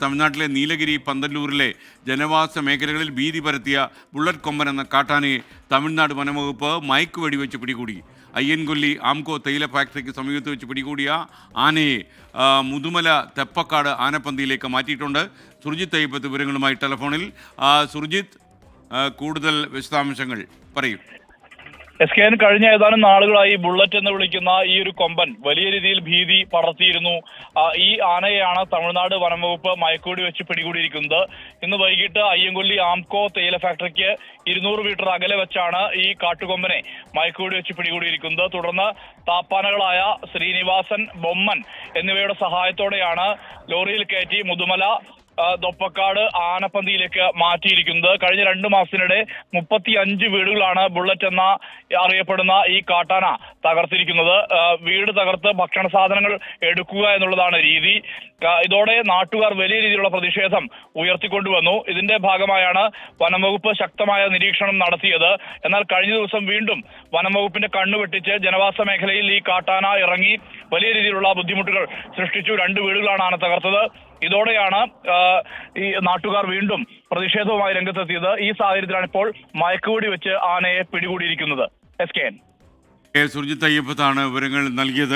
തമിഴ്നാട്ടിലെ നീലഗിരി പന്തല്ലൂരിലെ ജനവാസ മേഖലകളിൽ ഭീതി പരത്തിയ ബുള്ളറ്റ് കൊമ്പൻ എന്ന കാട്ടാനയെ തമിഴ്നാട് വനംവകുപ്പ് മയക്ക് വെടിവെച്ച് പിടികൂടി. അയ്യൻകൊല്ലി ആംകോ തേയില ഫാക്ടറിക്ക് സമീപത്ത് വെച്ച് പിടികൂടിയ ആനയെ മുതുമല തെപ്പക്കാട് ആനപ്പന്തിയിലേക്ക് മാറ്റിയിട്ടുണ്ട്. സുർജിത്ത് അയ്യപ്പത്ത് വിവരങ്ങളുമായി ടെലിഫോണിൽ. സുർജിത്ത്, കൂടുതൽ വിശദാംശങ്ങൾ പറയൂ. SKN കഴിഞ്ഞ ഏതാനും നാളുകളായി ബുള്ളറ്റ് എന്ന് വിളിക്കുന്ന ഈ ഒരു കൊമ്പൻ വലിയ രീതിയിൽ ഭീതി പടർത്തിയിരുന്നു. ഈ ആനയെയാണ് തമിഴ്നാട് വനംവകുപ്പ് മയക്കുവെടി വെച്ച് പിടികൂടിയിരിക്കുന്നത്. ഇന്ന് വൈകിട്ട് അയ്യൻകൊല്ലി ആംകോ തേയില ഫാക്ടറിക്ക് 200 മീറ്റർ അകലെ വെച്ചാണ് ഈ കാട്ടുകൊമ്പനെ മയക്കുവെടി വെച്ച് പിടികൂടിയിരിക്കുന്നത്. തുടർന്ന് താപ്പാനകളായ ശ്രീനിവാസൻ, ബൊമ്മൻ എന്നിവയുടെ സഹായത്തോടെയാണ് ലോറിയിൽ കയറ്റി മുതുമല ദൊപ്പക്കാട് ആനപ്പന്തിയിലേക്ക് മാറ്റിയിരിക്കുന്നത്. കഴിഞ്ഞ 2 മാസത്തിനിടെ 35 വീടുകളാണ് ബുള്ളറ്റ് എന്ന അറിയപ്പെടുന്ന ഈ കാട്ടാന തകർത്തിരിക്കുന്നത്. വീട് തകർത്ത് ഭക്ഷണ സാധനങ്ങൾ എടുക്കുക എന്നുള്ളതാണ് രീതി. ഇതോടെ നാട്ടുകാർ വലിയ രീതിയിലുള്ള പ്രതിഷേധം ഉയർത്തിക്കൊണ്ടുവന്നു. ഇതിന്റെ ഭാഗമായാണ് വനംവകുപ്പ് ശക്തമായ നിരീക്ഷണം നടത്തിയത്. എന്നാൽ കഴിഞ്ഞ ദിവസം വീണ്ടും വനംവകുപ്പിന്റെ കണ്ണുവെട്ടിച്ച് ജനവാസ മേഖലയിൽ ഈ കാട്ടാന ഇറങ്ങി വലിയ രീതിയിലുള്ള ബുദ്ധിമുട്ടുകൾ സൃഷ്ടിച്ചു. 2 വീടുകളാണ് ആന തകർത്തത്. ഇതോടെയാണ് ഈ നാട്ടുകാർ വീണ്ടും പ്രതിഷേധവുമായി രംഗത്തെത്തിയത്. ഈ സാഹചര്യത്തിലാണ് ഇപ്പോൾ മയക്കുവെടി വെച്ച് ആനയെ പിടികൂടിയിരിക്കുന്നത്. SKN സുർജിത്ത് അയ്യപ്പത്താണ് വിവരങ്ങൾ നൽകിയത്.